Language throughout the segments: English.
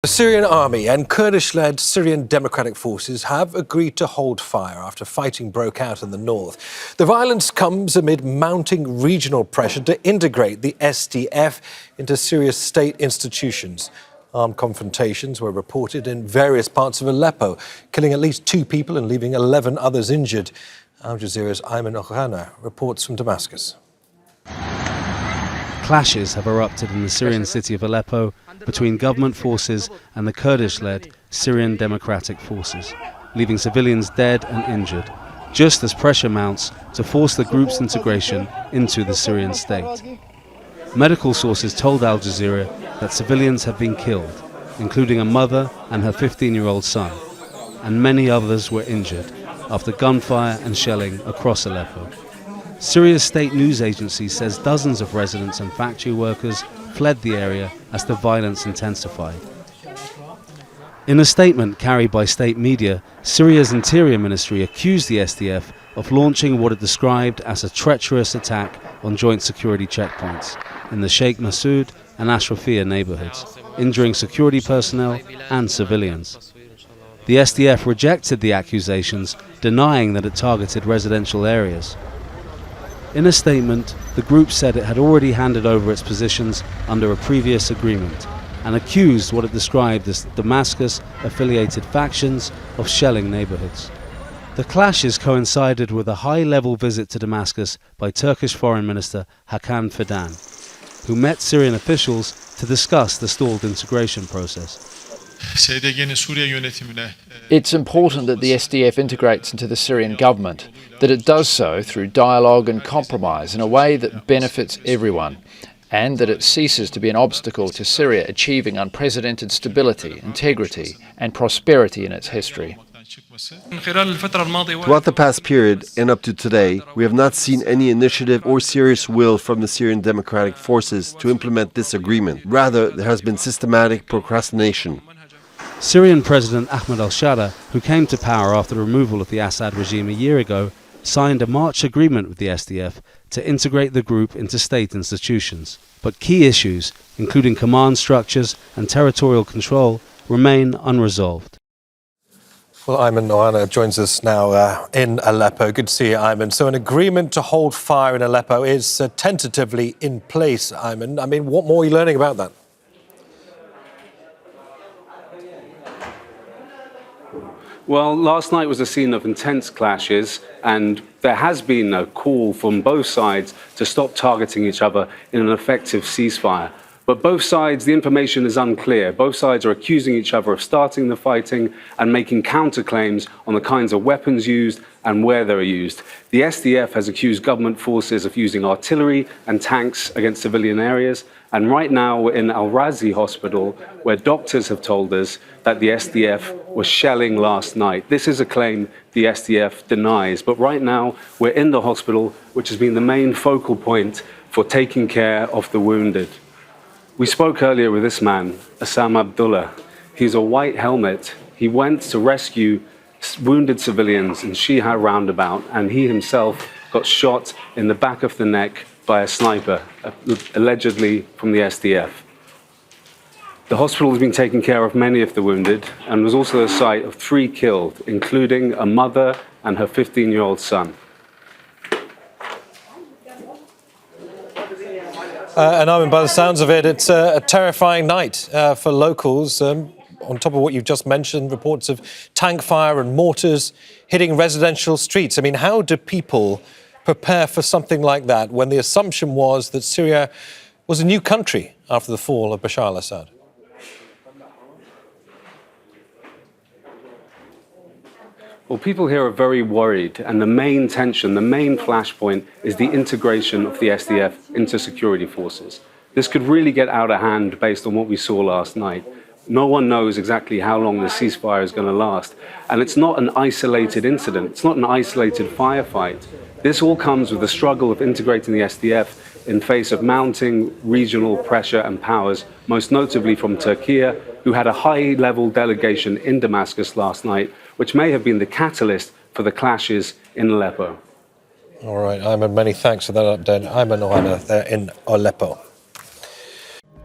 The Syrian army and Kurdish-led Syrian Democratic Forces have agreed to hold fire after fighting broke out in the north. The violence comes amid mounting regional pressure to integrate the SDF into Syria's state institutions. Armed confrontations were reported in various parts of Aleppo, killing at least 2 people and leaving 11 others injured. Al Jazeera's Ayman Oghanna reports from Damascus. Clashes have erupted in the Syrian city of Aleppo between government forces and the Kurdish-led Syrian Democratic Forces, leaving civilians dead and injured, just as pressure mounts to force the group's integration into the Syrian state. Medical sources told Al Jazeera that civilians have been killed, including a mother and her 15-year-old son, and many others were injured after gunfire and shelling across Aleppo. Syria's state news agency says dozens of residents and factory workers fled the area as the violence intensified. In a statement carried by state media, Syria's Interior Ministry accused the SDF of launching what it described as a treacherous attack on joint security checkpoints in the Sheikh Massoud and Ashrafia neighborhoods, injuring security personnel and civilians. The SDF rejected the accusations, denying that it targeted residential areas. In a statement, the group said it had already handed over its positions under a previous agreement and accused what it described as Damascus-affiliated factions of shelling neighborhoods. The clashes coincided with a high-level visit to Damascus by Turkish Foreign Minister Hakan Fidan, who met Syrian officials to discuss the stalled integration process. It's important that the SDF integrates into the Syrian government, that it does so through dialogue and compromise in a way that benefits everyone, and that it ceases to be an obstacle to Syria achieving unprecedented stability, integrity and prosperity in its history. Throughout the past period and up to today, we have not seen any initiative or serious will from the Syrian Democratic Forces to implement this agreement. Rather, there has been systematic procrastination. Syrian President Ahmed al-Sharaa, who came to power after the removal of the Assad regime a year ago, signed a March agreement with the SDF to integrate the group into state institutions. But key issues, including command structures and territorial control, remain unresolved. Well, Ayman Oghanna joins us now in Aleppo. Good to see you, Ayman. So an agreement to hold fire in Aleppo is tentatively in place, Ayman. I mean, what more are you learning about that? Well, last night was a scene of intense clashes, and there has been a call from both sides to stop targeting each other in an effective ceasefire. But both sides, the information is unclear. Both sides are accusing each other of starting the fighting and making counterclaims on the kinds of weapons used and where they're used. The SDF has accused government forces of using artillery and tanks against civilian areas. And right now we're in Al-Razi hospital, where doctors have told us that the SDF was shelling last night. This is a claim the SDF denies. But right now we're in the hospital, which has been the main focal point for taking care of the wounded. We spoke earlier with this man, Assam Abdullah. He's a white helmet. He went to rescue wounded civilians in Sharaa roundabout, and he himself got shot in the back of the neck by a sniper, allegedly from the SDF. The hospital has been taking care of many of the wounded and was also the site of 3 killed, including a mother and her 15-year-old son. And I mean, by the sounds of it, it's a terrifying night for locals. On top of what you've just mentioned, reports of tank fire and mortars hitting residential streets. I mean, how do people prepare for something like that when the assumption was that Syria was a new country after the fall of Bashar al-Assad? Well, people here are very worried, and the main tension, the main flashpoint is the integration of the SDF into security forces. This could really get out of hand based on what we saw last night. No one knows exactly how long the ceasefire is going to last. And it's not an isolated incident. It's not an isolated firefight. This all comes with the struggle of integrating the SDF in face of mounting regional pressure and powers, most notably from Turkey, who had a high-level delegation in Damascus last night, which may have been the catalyst for the clashes in Aleppo. All right, Ayman, many thanks for that update. Ayman Oghanna there in Aleppo.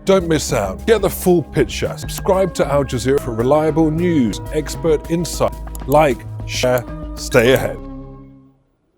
Don't miss out. Get the full picture. Subscribe to Al Jazeera for reliable news, expert insight. Like, share, stay ahead.